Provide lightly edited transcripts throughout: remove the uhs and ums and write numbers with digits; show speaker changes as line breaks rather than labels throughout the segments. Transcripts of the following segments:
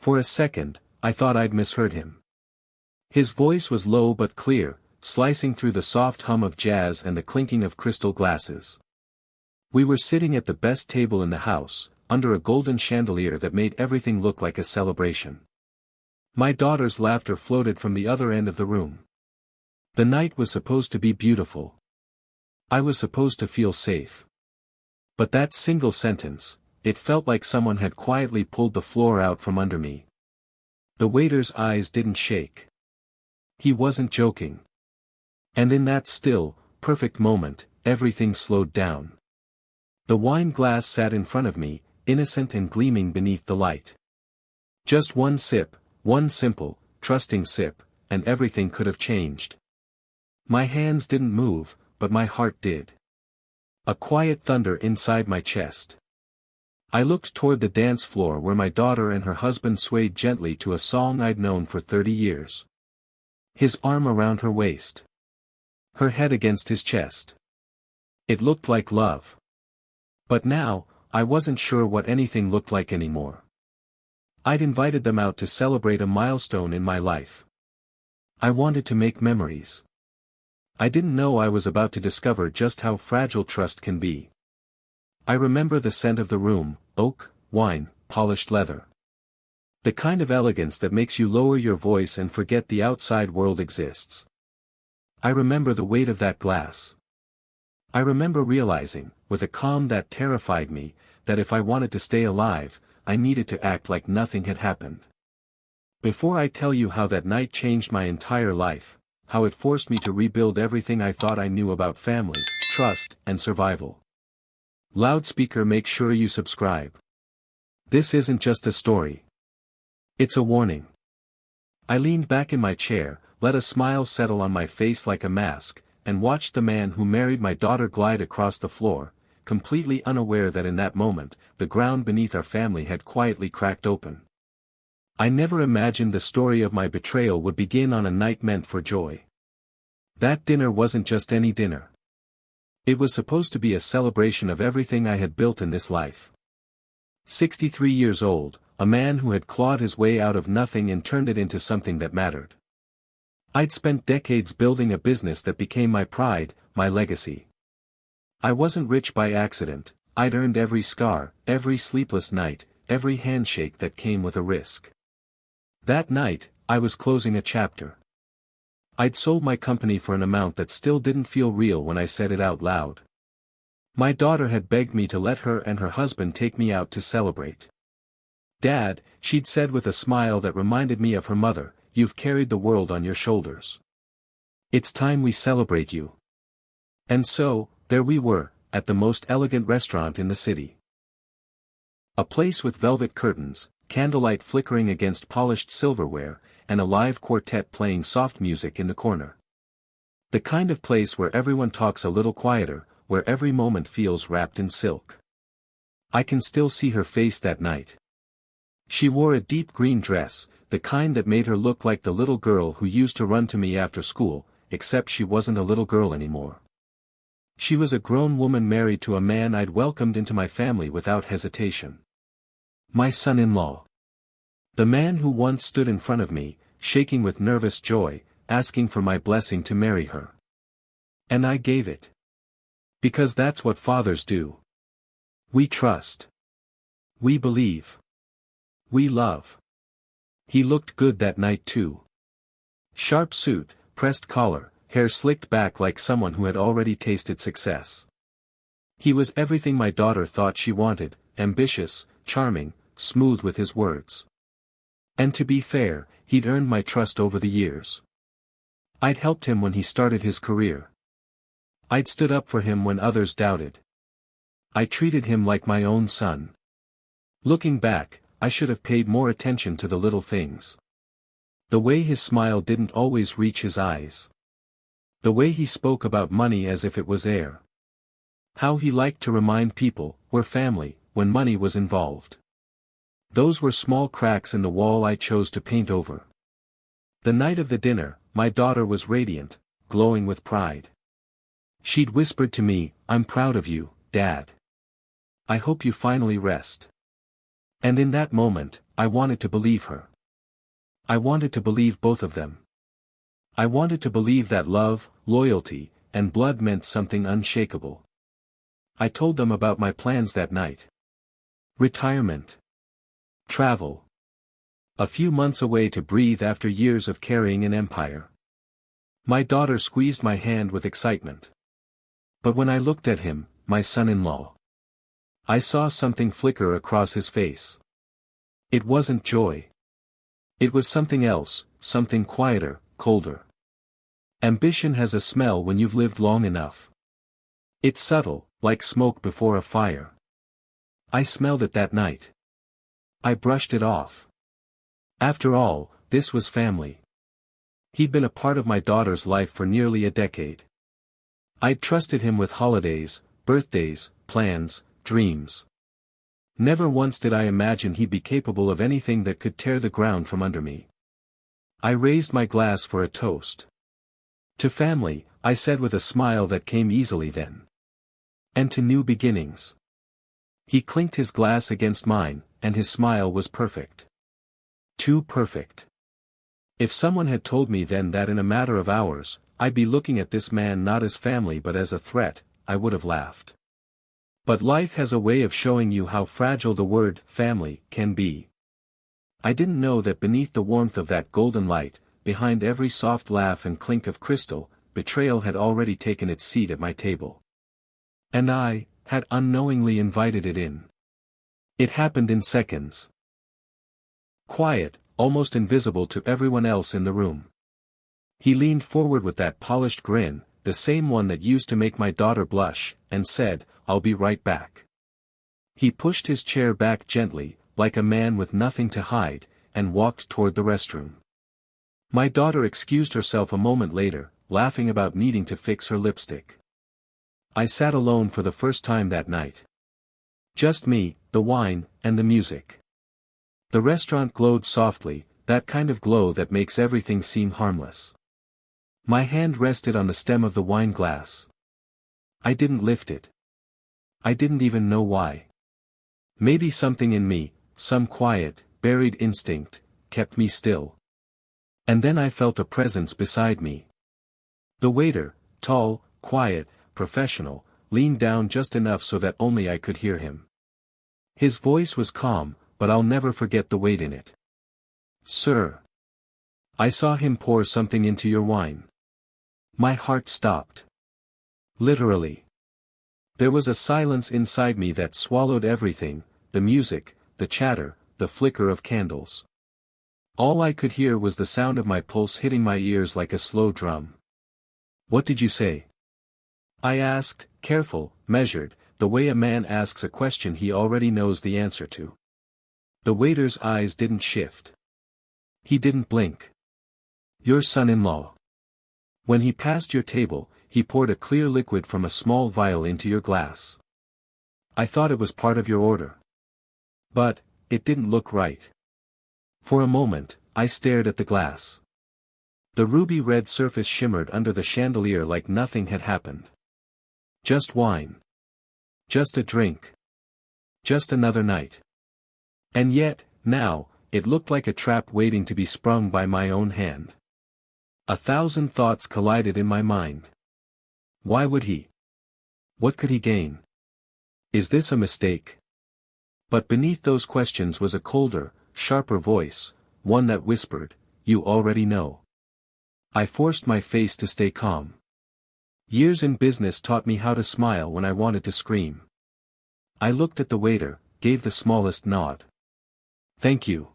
For a second, I thought I'd misheard him. His voice was low but clear, slicing through the soft hum of jazz and the clinking of crystal glasses. We were sitting at the best table in the house, under a golden chandelier that made everything look like a celebration. My daughter's laughter floated from the other end of the room. The night was supposed to be beautiful. I was supposed to feel safe. But that single sentence, it felt like someone had quietly pulled the floor out from under me. The waiter's eyes didn't shake. He wasn't joking. And in that still, perfect moment, everything slowed down. The wine glass sat in front of me, innocent and gleaming beneath the light. Just one sip, one simple, trusting sip, and everything could have changed. My hands didn't move, but my heart did. A quiet thunder inside my chest. I looked toward the dance floor where my daughter and her husband swayed gently to a song I'd known for 30 years. His arm around her waist. Her head against his chest. It looked like love. But now, I wasn't sure what anything looked like anymore. I'd invited them out to celebrate a milestone in my life. I wanted to make memories. I didn't know I was about to discover just how fragile trust can be. I remember the scent of the room, oak, wine, polished leather. The kind of elegance that makes you lower your voice and forget the outside world exists. I remember the weight of that glass. I remember realizing, with a calm that terrified me, that if I wanted to stay alive, I needed to act like nothing had happened. Before I tell you how that night changed my entire life, how it forced me to rebuild everything I thought I knew about family, trust, and survival. Loudspeaker, make sure you subscribe. This isn't just a story. It's a warning. I leaned back in my chair, let a smile settle on my face like a mask, and watched the man who married my daughter glide across the floor, completely unaware that in that moment, the ground beneath our family had quietly cracked open. I never imagined the story of my betrayal would begin on a night meant for joy. That dinner wasn't just any dinner. It was supposed to be a celebration of everything I had built in this life. 63 years old, a man who had clawed his way out of nothing and turned it into something that mattered. I'd spent decades building a business that became my pride, my legacy. I wasn't rich by accident, I'd earned every scar, every sleepless night, every handshake that came with a risk. That night, I was closing a chapter. I'd sold my company for an amount that still didn't feel real when I said it out loud. My daughter had begged me to let her and her husband take me out to celebrate. "Dad," she'd said with a smile that reminded me of her mother, "you've carried the world on your shoulders. It's time we celebrate you." And so, there we were, at the most elegant restaurant in the city. A place with velvet curtains, candlelight flickering against polished silverware, and a live quartet playing soft music in the corner. The kind of place where everyone talks a little quieter, where every moment feels wrapped in silk. I can still see her face that night. She wore a deep green dress, the kind that made her look like the little girl who used to run to me after school, except she wasn't a little girl anymore. She was a grown woman married to a man I'd welcomed into my family without hesitation. My son-in-law. The man who once stood in front of me, shaking with nervous joy, asking for my blessing to marry her. And I gave it. Because that's what fathers do. We trust. We believe. We love. He looked good that night too. Sharp suit, pressed collar, hair slicked back like someone who had already tasted success. He was everything my daughter thought she wanted, ambitious, charming, smooth with his words. And to be fair, he'd earned my trust over the years. I'd helped him when he started his career. I'd stood up for him when others doubted. I treated him like my own son. Looking back, I should have paid more attention to the little things. The way his smile didn't always reach his eyes. The way he spoke about money as if it was air. How he liked to remind people, we're family, when money was involved. Those were small cracks in the wall I chose to paint over. The night of the dinner, my daughter was radiant, glowing with pride. She'd whispered to me, "I'm proud of you, Dad. I hope you finally rest." And in that moment, I wanted to believe her. I wanted to believe both of them. I wanted to believe that love, loyalty, and blood meant something unshakable. I told them about my plans that night. Retirement. Travel. A few months away to breathe after years of carrying an empire. My daughter squeezed my hand with excitement. But when I looked at him, my son-in-law, I saw something flicker across his face. It wasn't joy. It was something else, something quieter, colder. Ambition has a smell when you've lived long enough. It's subtle, like smoke before a fire. I smelled it that night. I brushed it off. After all, this was family. He'd been a part of my daughter's life for nearly a decade. I'd trusted him with holidays, birthdays, plans, dreams. Never once did I imagine he'd be capable of anything that could tear the ground from under me. I raised my glass for a toast. To family, I said with a smile that came easily then. And to new beginnings. He clinked his glass against mine, and his smile was perfect. Too perfect. If someone had told me then that in a matter of hours, I'd be looking at this man not as family but as a threat, I would have laughed. But life has a way of showing you how fragile the word family can be. I didn't know that beneath the warmth of that golden light, behind every soft laugh and clink of crystal, betrayal had already taken its seat at my table. And I had unknowingly invited it in. It happened in seconds. Quiet, almost invisible to everyone else in the room. He leaned forward with that polished grin, the same one that used to make my daughter blush, and said, "I'll be right back." He pushed his chair back gently, like a man with nothing to hide, and walked toward the restroom. My daughter excused herself a moment later, laughing about needing to fix her lipstick. I sat alone for the first time that night. Just me, the wine, and the music. The restaurant glowed softly, that kind of glow that makes everything seem harmless. My hand rested on the stem of the wine glass. I didn't lift it. I didn't even know why. Maybe something in me, some quiet, buried instinct, kept me still. And then I felt a presence beside me. The waiter, tall, quiet, professional, leaned down just enough so that only I could hear him. His voice was calm, but I'll never forget the weight in it. "Sir." I saw him pour something into your wine. My heart stopped. Literally. There was a silence inside me that swallowed everything, the music, the chatter, the flicker of candles. All I could hear was the sound of my pulse hitting my ears like a slow drum. "What did you say?" I asked, careful, measured, the way a man asks a question he already knows the answer to. The waiter's eyes didn't shift. He didn't blink. "Your son-in-law. When he passed your table, he poured a clear liquid from a small vial into your glass. I thought it was part of your order. But, it didn't look right." For a moment, I stared at the glass. The ruby-red surface shimmered under the chandelier like nothing had happened. Just wine. Just a drink. Just another night. And yet, now, it looked like a trap waiting to be sprung by my own hand. 1,000 thoughts collided in my mind. Why would he? What could he gain? Is this a mistake? But beneath those questions was a colder, sharper voice, one that whispered, "You already know." I forced my face to stay calm. Years in business taught me how to smile when I wanted to scream. I looked at the waiter, gave the smallest nod. "Thank you.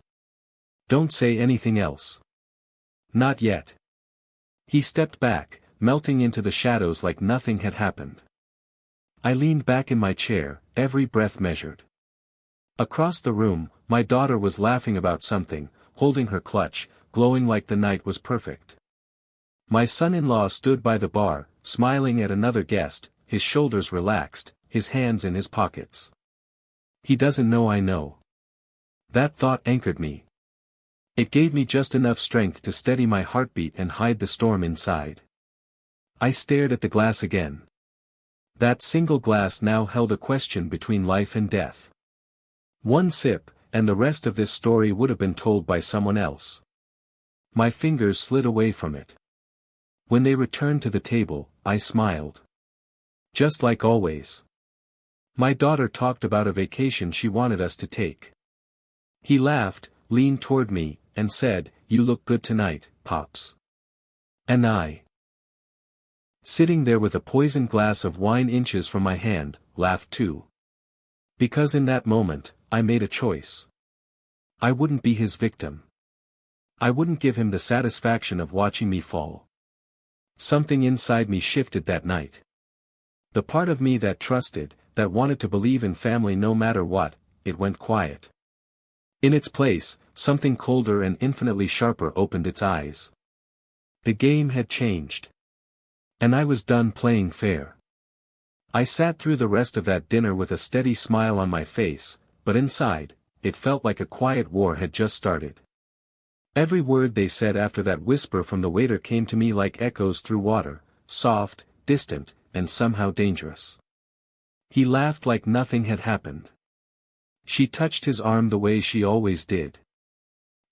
Don't say anything else." "Not yet." He stepped back, melting into the shadows like nothing had happened. I leaned back in my chair, every breath measured. Across the room, my daughter was laughing about something, holding her clutch, glowing like the night was perfect. My son-in-law stood by the bar, smiling at another guest, his shoulders relaxed, his hands in his pockets. He doesn't know I know. That thought anchored me. It gave me just enough strength to steady my heartbeat and hide the storm inside. I stared at the glass again. That single glass now held a question between life and death. One sip, and the rest of this story would have been told by someone else. My fingers slid away from it. When they returned to the table, I smiled. Just like always. My daughter talked about a vacation she wanted us to take. He laughed, leaned toward me, and said, "You look good tonight, Pops." And I, sitting there with a poisoned glass of wine inches from my hand, laughed too. Because in that moment, I made a choice. I wouldn't be his victim. I wouldn't give him the satisfaction of watching me fall. Something inside me shifted that night. The part of me that trusted, that wanted to believe in family no matter what, it went quiet. In its place, something colder and infinitely sharper opened its eyes. The game had changed. And I was done playing fair. I sat through the rest of that dinner with a steady smile on my face, but inside, it felt like a quiet war had just started. Every word they said after that whisper from the waiter came to me like echoes through water, soft, distant, and somehow dangerous. He laughed like nothing had happened. She touched his arm the way she always did.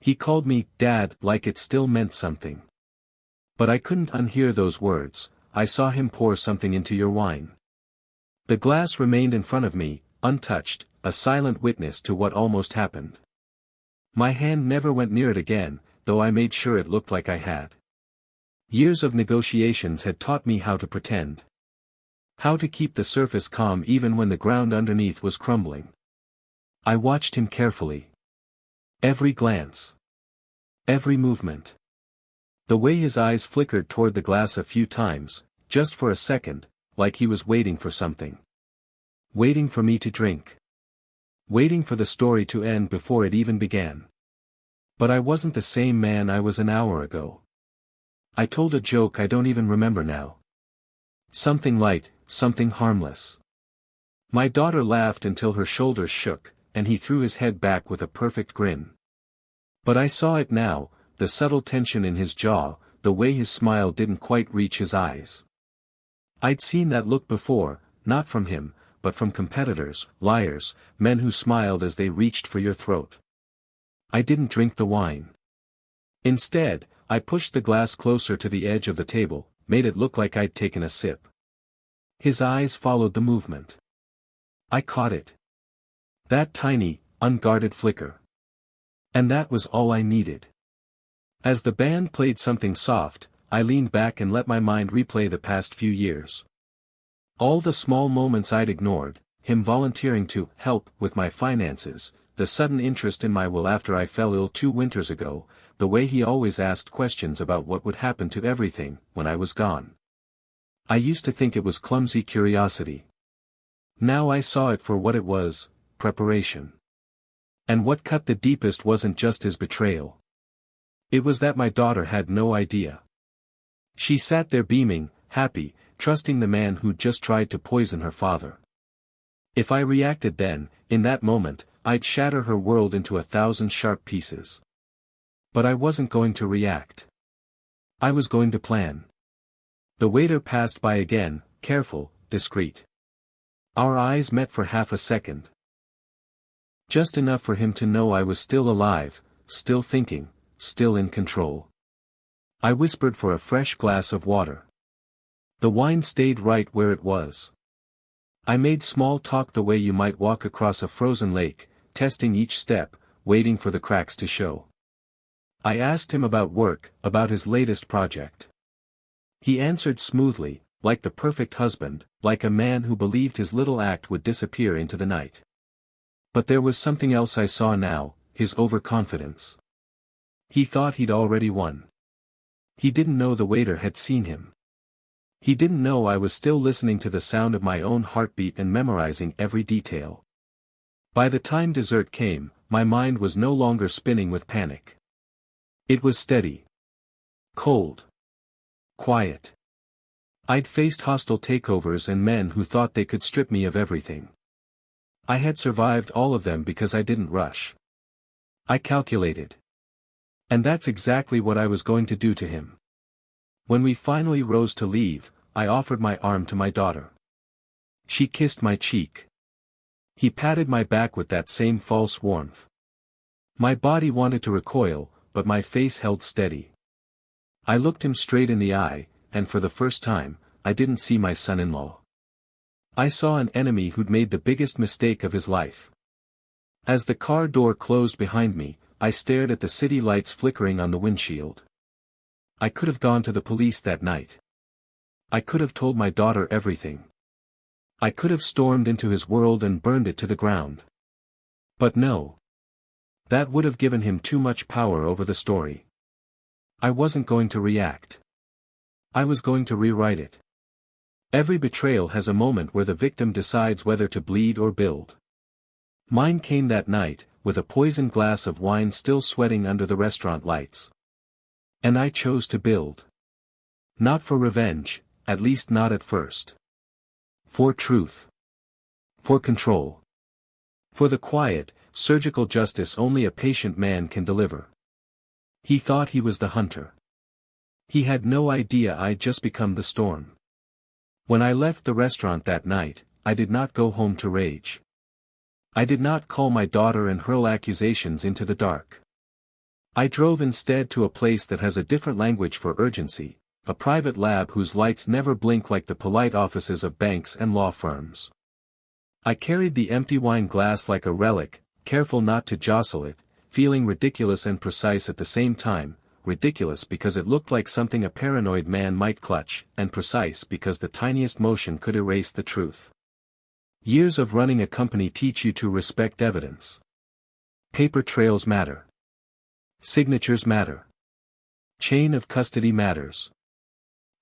He called me Dad like it still meant something. But I couldn't unhear those words. I saw him pour something into your wine. The glass remained in front of me, untouched, a silent witness to what almost happened. My hand never went near it again, though I made sure it looked like I had. Years of negotiations had taught me how to pretend. How to keep the surface calm even when the ground underneath was crumbling. I watched him carefully. Every glance. Every movement. The way his eyes flickered toward the glass a few times, just for a second, like he was waiting for something. Waiting for me to drink. Waiting for the story to end before it even began. But I wasn't the same man I was an hour ago. I told a joke I don't even remember now. Something light, something harmless. My daughter laughed until her shoulders shook, and he threw his head back with a perfect grin. But I saw it now, the subtle tension in his jaw, the way his smile didn't quite reach his eyes. I'd seen that look before, not from him, but from competitors, liars, men who smiled as they reached for your throat. I didn't drink the wine. Instead, I pushed the glass closer to the edge of the table, made it look like I'd taken a sip. His eyes followed the movement. I caught it. That tiny, unguarded flicker. And that was all I needed. As the band played something soft, I leaned back and let my mind replay the past few years. All the small moments I'd ignored, him volunteering to help with my finances, the sudden interest in my will after I fell ill 2 winters ago, the way he always asked questions about what would happen to everything when I was gone. I used to think it was clumsy curiosity. Now I saw it for what it was, preparation. And what cut the deepest wasn't just his betrayal. It was that my daughter had no idea. She sat there beaming, happy, trusting the man who'd just tried to poison her father. If I reacted then, in that moment, I'd shatter her world into 1,000 sharp pieces. But I wasn't going to react. I was going to plan. The waiter passed by again, careful, discreet. Our eyes met for half a second. Just enough for him to know I was still alive, still thinking, still in control. I whispered for a fresh glass of water. The wine stayed right where it was. I made small talk the way you might walk across a frozen lake, testing each step, waiting for the cracks to show. I asked him about work, about his latest project. He answered smoothly, like the perfect husband, like a man who believed his little act would disappear into the night. But there was something else I saw now, his overconfidence. He thought he'd already won. He didn't know the waiter had seen him. He didn't know I was still listening to the sound of my own heartbeat and memorizing every detail. By the time dessert came, my mind was no longer spinning with panic. It was steady. Cold. Quiet. I'd faced hostile takeovers and men who thought they could strip me of everything. I had survived all of them because I didn't rush. I calculated. And that's exactly what I was going to do to him. When we finally rose to leave, I offered my arm to my daughter. She kissed my cheek. He patted my back with that same false warmth. My body wanted to recoil, but my face held steady. I looked him straight in the eye, and for the first time, I didn't see my son-in-law. I saw an enemy who'd made the biggest mistake of his life. As the car door closed behind me, I stared at the city lights flickering on the windshield. I could have gone to the police that night. I could have told my daughter everything. I could have stormed into his world and burned it to the ground. But no. That would have given him too much power over the story. I wasn't going to react. I was going to rewrite it. Every betrayal has a moment where the victim decides whether to bleed or build. Mine came that night, with a poisoned glass of wine still sweating under the restaurant lights. And I chose to build. Not for revenge, at least not at first. For truth. For control. For the quiet, surgical justice only a patient man can deliver. He thought he was the hunter. He had no idea I'd just become the storm. When I left the restaurant that night, I did not go home to rage. I did not call my daughter and hurl accusations into the dark. I drove instead to a place that has a different language for urgency, a private lab whose lights never blink like the polite offices of banks and law firms. I carried the empty wine glass like a relic, careful not to jostle it, feeling ridiculous and precise at the same time, ridiculous because it looked like something a paranoid man might clutch, and precise because the tiniest motion could erase the truth. Years of running a company teach you to respect evidence. Paper trails matter. Signatures matter. Chain of custody matters.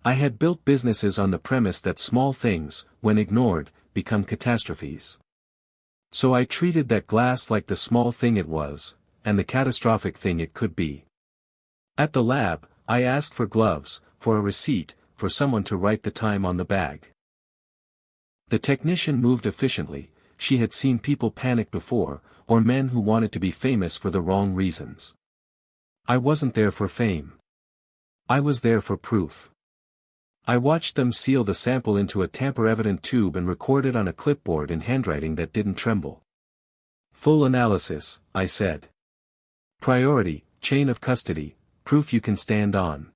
I had built businesses on the premise that small things, when ignored, become catastrophes. So I treated that glass like the small thing it was, and the catastrophic thing it could be. At the lab, I asked for gloves, for a receipt, for someone to write the time on the bag. The technician moved efficiently. She had seen people panic before, or men who wanted to be famous for the wrong reasons. I wasn't there for fame. I was there for proof. I watched them seal the sample into a tamper-evident tube and record it on a clipboard in handwriting that didn't tremble. Full analysis, I said. Priority, chain of custody, proof you can stand on.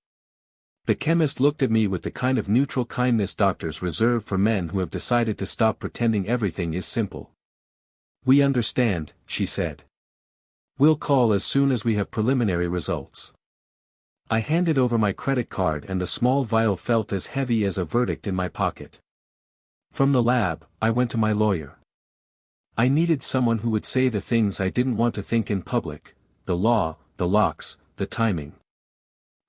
The chemist looked at me with the kind of neutral kindness doctors reserve for men who have decided to stop pretending everything is simple. We understand, she said. We'll call as soon as we have preliminary results. I handed over my credit card and the small vial felt as heavy as a verdict in my pocket. From the lab, I went to my lawyer. I needed someone who would say the things I didn't want to think in public, the law, the locks, the timing.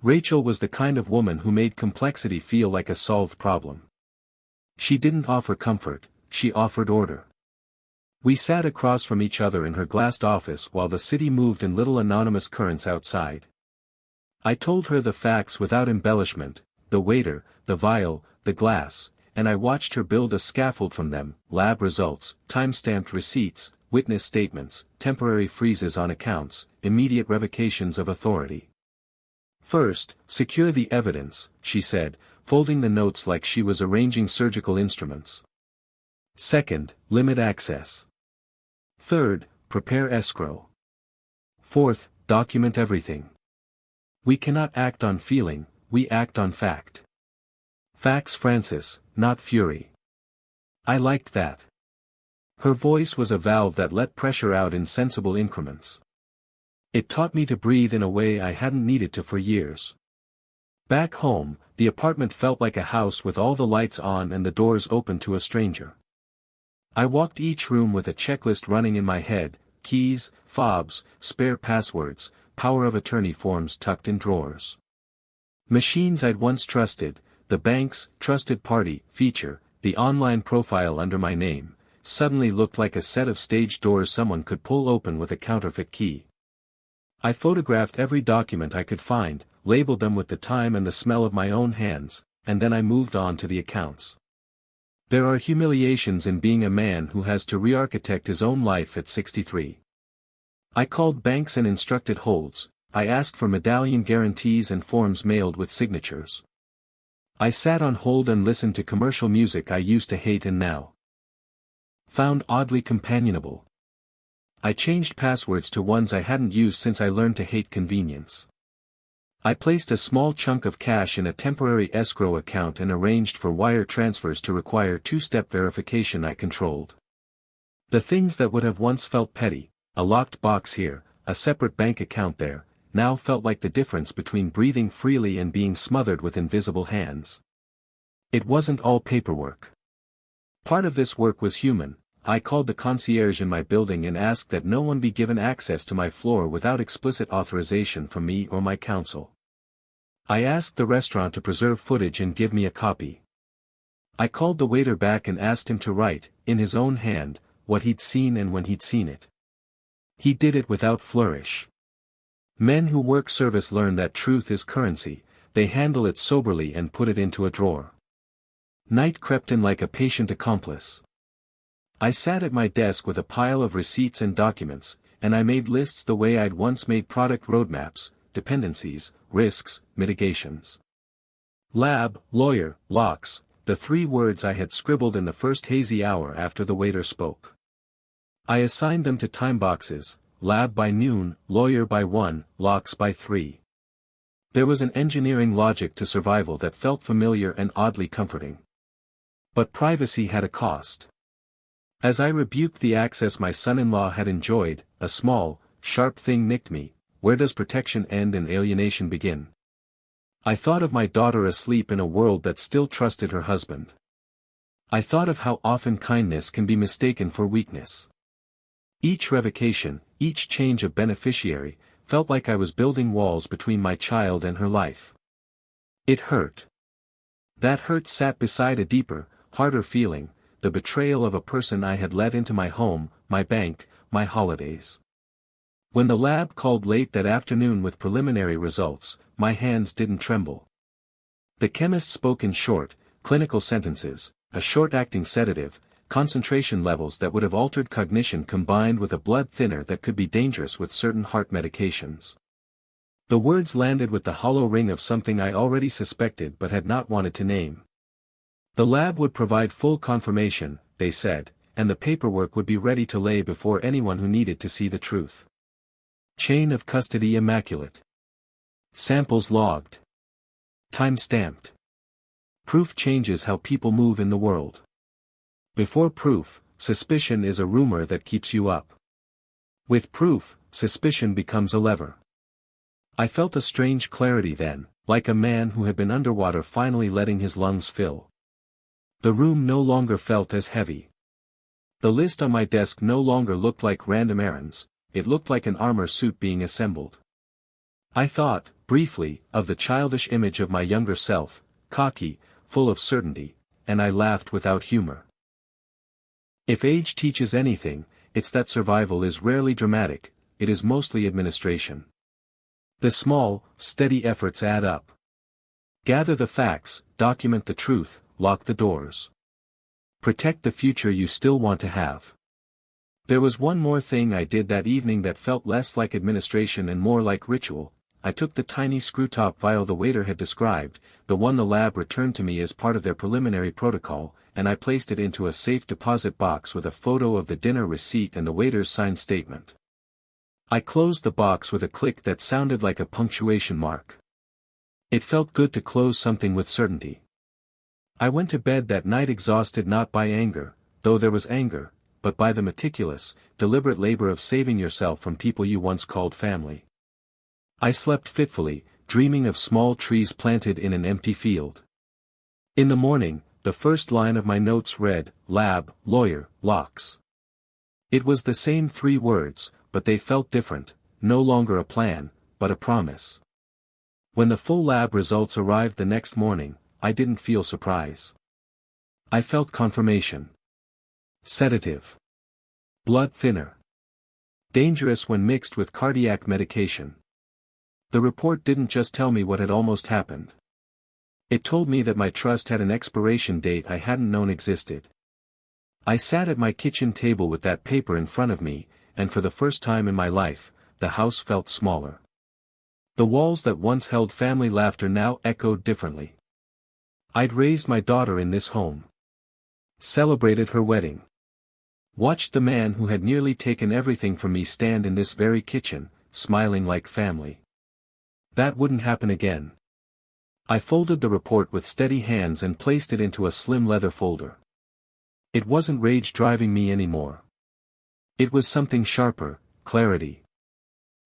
Rachel was the kind of woman who made complexity feel like a solved problem. She didn't offer comfort, she offered order. We sat across from each other in her glassed office while the city moved in little anonymous currents outside. I told her the facts without embellishment, the waiter, the vial, the glass, and I watched her build a scaffold from them, lab results, time-stamped receipts, witness statements, temporary freezes on accounts, immediate revocations of authority. First, secure the evidence, she said, folding the notes like she was arranging surgical instruments. Second, limit access. Third, prepare escrow. Fourth, document everything. We cannot act on feeling, we act on fact. Facts, Francis, not fury. I liked that. Her voice was a valve that let pressure out in sensible increments. It taught me to breathe in a way I hadn't needed to for years. Back home, the apartment felt like a house with all the lights on and the doors open to a stranger. I walked each room with a checklist running in my head, keys, fobs, spare passwords, power of attorney forms tucked in drawers. Machines I'd once trusted, the bank's trusted party feature, the online profile under my name, suddenly looked like a set of stage doors someone could pull open with a counterfeit key. I photographed every document I could find, labeled them with the time and the smell of my own hands, and then I moved on to the accounts. There are humiliations in being a man who has to re-architect his own life at 63. I called banks and instructed holds, I asked for medallion guarantees and forms mailed with signatures. I sat on hold and listened to commercial music I used to hate and now found oddly companionable. I changed passwords to ones I hadn't used since I learned to hate convenience. I placed a small chunk of cash in a temporary escrow account and arranged for wire transfers to require two-step verification I controlled. The things that would have once felt petty, a locked box here, a separate bank account there, now felt like the difference between breathing freely and being smothered with invisible hands. It wasn't all paperwork. Part of this work was human. I called the concierge in my building and asked that no one be given access to my floor without explicit authorization from me or my counsel. I asked the restaurant to preserve footage and give me a copy. I called the waiter back and asked him to write, in his own hand, what he'd seen and when he'd seen it. He did it without flourish. Men who work service learn that truth is currency, they handle it soberly and put it into a drawer. Night crept in like a patient accomplice. I sat at my desk with a pile of receipts and documents, and I made lists the way I'd once made product roadmaps, dependencies, risks, mitigations. Lab, lawyer, locks, the 3 words I had scribbled in the first hazy hour after the waiter spoke. I assigned them to time boxes, lab by noon, lawyer by 1, locks by 3. There was an engineering logic to survival that felt familiar and oddly comforting. But privacy had a cost. As I rebuked the access my son-in-law had enjoyed, a small, sharp thing nicked me. Where does protection end and alienation begin? I thought of my daughter asleep in a world that still trusted her husband. I thought of how often kindness can be mistaken for weakness. Each revocation, each change of beneficiary, felt like I was building walls between my child and her life. It hurt. That hurt sat beside a deeper, harder feeling, the betrayal of a person I had let into my home, my bank, my holidays. When the lab called late that afternoon with preliminary results, my hands didn't tremble. The chemist spoke in short, clinical sentences, a short-acting sedative, concentration levels that would have altered cognition combined with a blood thinner that could be dangerous with certain heart medications. The words landed with the hollow ring of something I already suspected but had not wanted to name. The lab would provide full confirmation, they said, and the paperwork would be ready to lay before anyone who needed to see the truth. Chain of custody immaculate. Samples logged. Time stamped. Proof changes how people move in the world. Before proof, suspicion is a rumor that keeps you up. With proof, suspicion becomes a lever. I felt a strange clarity then, like a man who had been underwater finally letting his lungs fill. The room no longer felt as heavy. The list on my desk no longer looked like random errands, it looked like an armor suit being assembled. I thought, briefly, of the childish image of my younger self, cocky, full of certainty, and I laughed without humor. If age teaches anything, it's that survival is rarely dramatic, it is mostly administration. The small, steady efforts add up. Gather the facts, document the truth, lock the doors. Protect the future you still want to have. There was one more thing I did that evening that felt less like administration and more like ritual. I took the tiny screw-top vial the waiter had described, the one the lab returned to me as part of their preliminary protocol, and I placed it into a safe deposit box with a photo of the dinner receipt and the waiter's signed statement. I closed the box with a click that sounded like a punctuation mark. It felt good to close something with certainty. I went to bed that night exhausted not by anger, though there was anger, but by the meticulous, deliberate labor of saving yourself from people you once called family. I slept fitfully, dreaming of small trees planted in an empty field. In the morning, the first line of my notes read, lab, lawyer, locks. It was the same 3 words, but they felt different, no longer a plan, but a promise. When the full lab results arrived the next morning, I didn't feel surprise. I felt confirmation. Sedative. Blood thinner. Dangerous when mixed with cardiac medication. The report didn't just tell me what had almost happened. It told me that my trust had an expiration date I hadn't known existed. I sat at my kitchen table with that paper in front of me, and for the first time in my life, the house felt smaller. The walls that once held family laughter now echoed differently. I'd raised my daughter in this home. Celebrated her wedding. Watched the man who had nearly taken everything from me stand in this very kitchen, smiling like family. That wouldn't happen again. I folded the report with steady hands and placed it into a slim leather folder. It wasn't rage driving me anymore. It was something sharper, clarity.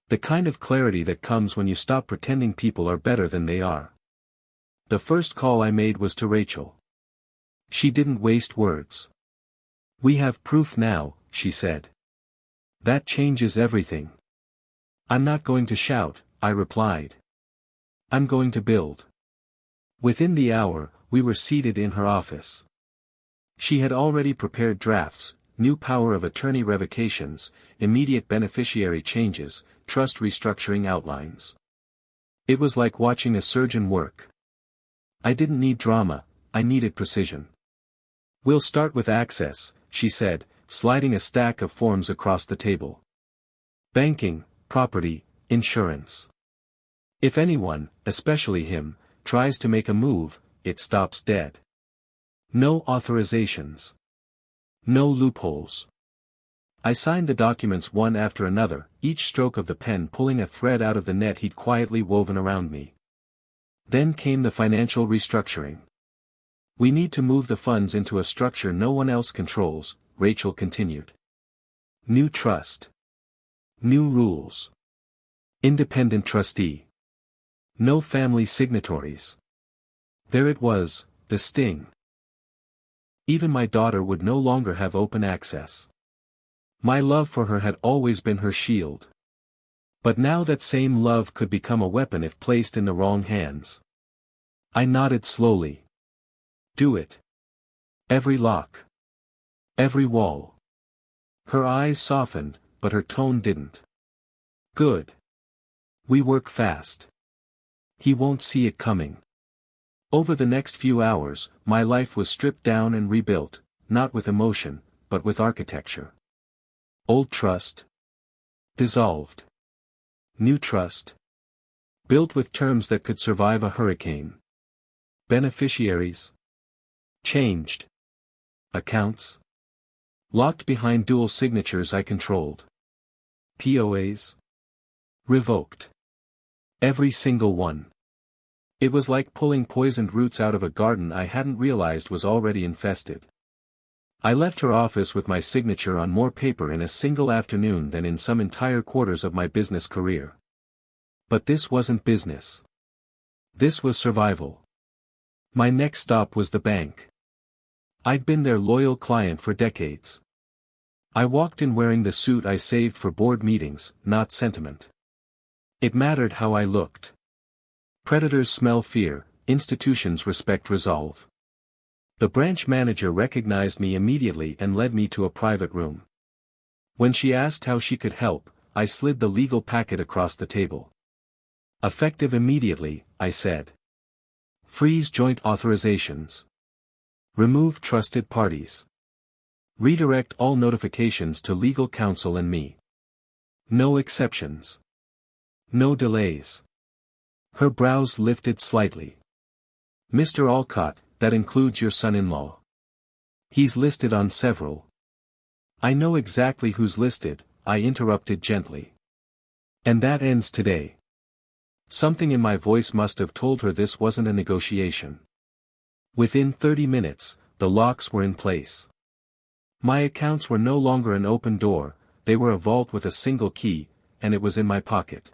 The kind of clarity that comes when you stop pretending people are better than they are. The first call I made was to Rachel. She didn't waste words. "We have proof now," she said. "That changes everything." "I'm not going to shout," I replied. "I'm going to build." Within the hour, we were seated in her office. She had already prepared drafts, new power of attorney revocations, immediate beneficiary changes, trust restructuring outlines. It was like watching a surgeon work. I didn't need drama, I needed precision. "We'll start with access," she said, sliding a stack of forms across the table. "Banking, property, insurance. If anyone, especially him, tries to make a move, it stops dead. No authorizations. No loopholes." I signed the documents one after another, each stroke of the pen pulling a thread out of the net he'd quietly woven around me. Then came the financial restructuring. "We need to move the funds into a structure no one else controls," Rachel continued. "New trust. New rules. Independent trustee. No family signatories." There it was, the sting. Even my daughter would no longer have open access. My love for her had always been her shield. But now that same love could become a weapon if placed in the wrong hands. I nodded slowly. "Do it. Every lock. Every wall." Her eyes softened, but her tone didn't. "Good. We work fast. He won't see it coming." Over the next few hours, my life was stripped down and rebuilt, not with emotion, but with architecture. Old trust. Dissolved. New trust. Built with terms that could survive a hurricane. Beneficiaries. Changed. Accounts. Locked behind dual signatures I controlled. POAs. Revoked. Every single one. It was like pulling poisoned roots out of a garden I hadn't realized was already infested. I left her office with my signature on more paper in a single afternoon than in some entire quarters of my business career. But this wasn't business. This was survival. My next stop was the bank. I'd been their loyal client for decades. I walked in wearing the suit I saved for board meetings, not sentiment. It mattered how I looked. Predators smell fear, institutions respect resolve. The branch manager recognized me immediately and led me to a private room. When she asked how she could help, I slid the legal packet across the table. "Effective immediately," I said. "Freeze joint authorizations. Remove trusted parties. Redirect all notifications to legal counsel and me. No exceptions. No delays." Her brows lifted slightly. "Mr. Alcott, that includes your son-in-law. He's listed on several." "I know exactly who's listed," I interrupted gently. "And that ends today." Something in my voice must have told her this wasn't a negotiation. Within 30 minutes, the locks were in place. My accounts were no longer an open door, they were a vault with a single key, and it was in my pocket.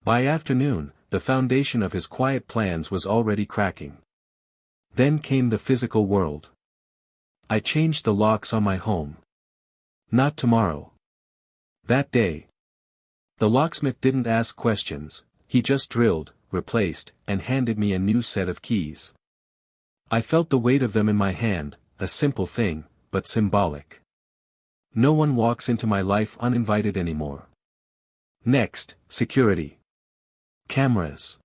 By afternoon, the foundation of his quiet plans was already cracking. Then came the physical world. I changed the locks on my home. Not tomorrow. That day. The locksmith didn't ask questions, he just drilled, replaced, and handed me a new set of keys. I felt the weight of them in my hand, a simple thing, but symbolic. No one walks into my life uninvited anymore. Next, security. Cameras.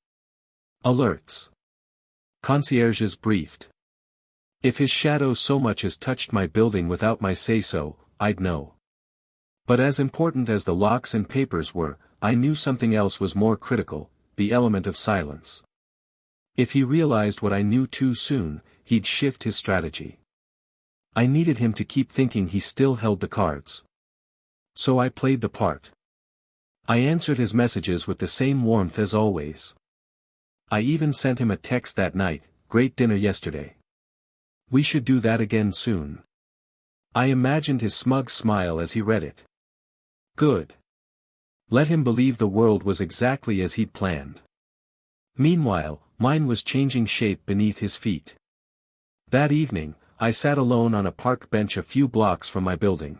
Alerts. Concierges briefed. If his shadow so much as touched my building without my say-so, I'd know. But as important as the locks and papers were, I knew something else was more critical, the element of silence. If he realized what I knew too soon, he'd shift his strategy. I needed him to keep thinking he still held the cards. So I played the part. I answered his messages with the same warmth as always. I even sent him a text that night, "Great dinner yesterday. We should do that again soon." I imagined his smug smile as he read it. Good. Let him believe the world was exactly as he'd planned. Meanwhile, mine was changing shape beneath his feet. That evening, I sat alone on a park bench a few blocks from my building.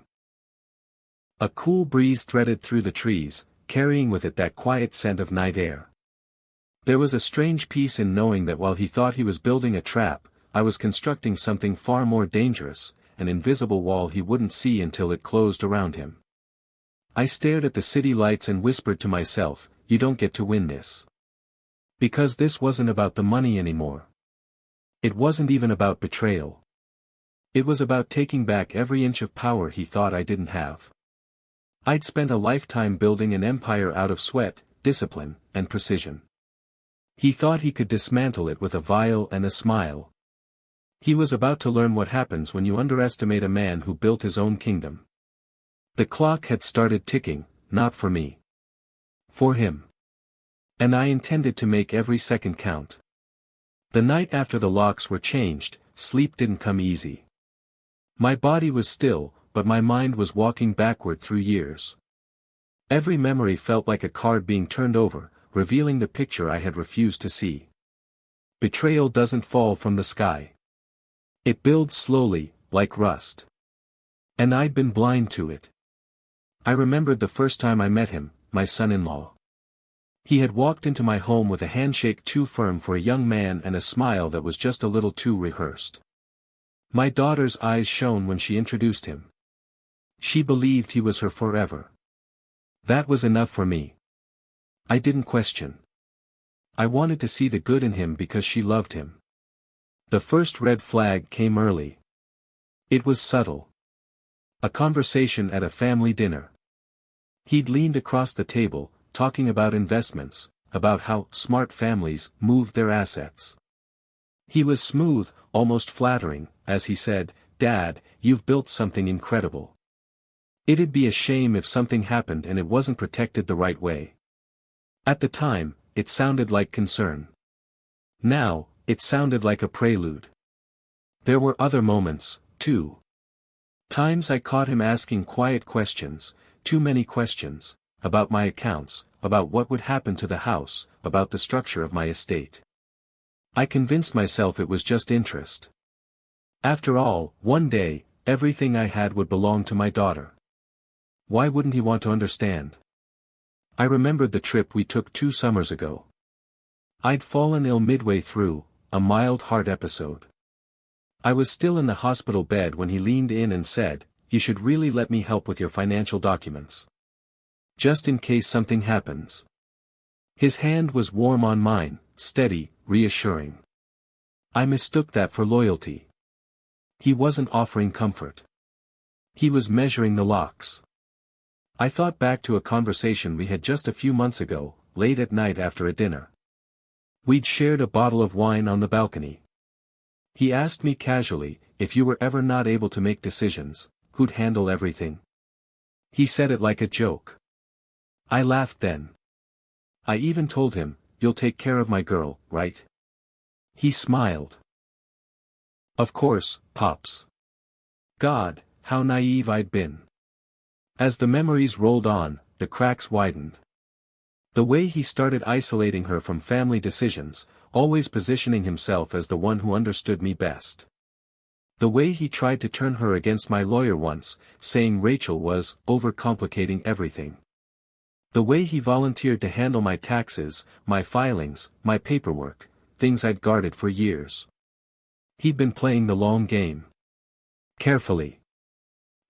A cool breeze threaded through the trees, carrying with it that quiet scent of night air. There was a strange peace in knowing that while he thought he was building a trap, I was constructing something far more dangerous, an invisible wall he wouldn't see until it closed around him. I stared at the city lights and whispered to myself, "You don't get to win this." Because this wasn't about the money anymore. It wasn't even about betrayal. It was about taking back every inch of power he thought I didn't have. I'd spent a lifetime building an empire out of sweat, discipline, and precision. He thought he could dismantle it with a vial and a smile. He was about to learn what happens when you underestimate a man who built his own kingdom. The clock had started ticking, not for me. For him. And I intended to make every second count. The night after the locks were changed, sleep didn't come easy. My body was still, but my mind was walking backward through years. Every memory felt like a card being turned over, revealing the picture I had refused to see. Betrayal doesn't fall from the sky. It builds slowly, like rust. And I'd been blind to it. I remembered the first time I met him, my son-in-law. He had walked into my home with a handshake too firm for a young man and a smile that was just a little too rehearsed. My daughter's eyes shone when she introduced him. She believed he was her forever. That was enough for me. I didn't question. I wanted to see the good in him because she loved him. The first red flag came early. It was subtle. A conversation at a family dinner. He'd leaned across the table, talking about investments, about how smart families moved their assets. He was smooth, almost flattering, as he said, "Dad, you've built something incredible. It'd be a shame if something happened and it wasn't protected the right way." At the time, it sounded like concern. Now, it sounded like a prelude. There were other moments, too. Times I caught him asking quiet questions, too many questions, about my accounts, about what would happen to the house, about the structure of my estate. I convinced myself it was just interest. After all, one day, everything I had would belong to my daughter. Why wouldn't he want to understand? I remembered the trip we took 2 summers ago. I'd fallen ill midway through, a mild heart episode. I was still in the hospital bed when he leaned in and said, "You should really let me help with your financial documents. Just in case something happens." His hand was warm on mine, steady, reassuring. I mistook that for loyalty. He wasn't offering comfort. He was measuring the locks. I thought back to a conversation we had just a few months ago, late at night after a dinner. We'd shared a bottle of wine on the balcony. He asked me casually, "If you were ever not able to make decisions, who'd handle everything?" He said it like a joke. I laughed then. I even told him, "You'll take care of my girl, right?" He smiled. "Of course, Pops." God, how naive I'd been. As the memories rolled on, the cracks widened. The way he started isolating her from family decisions, always positioning himself as the one who understood me best. The way he tried to turn her against my lawyer once, saying Rachel was overcomplicating everything. The way he volunteered to handle my taxes, my filings, my paperwork, things I'd guarded for years. He'd been playing the long game. Carefully.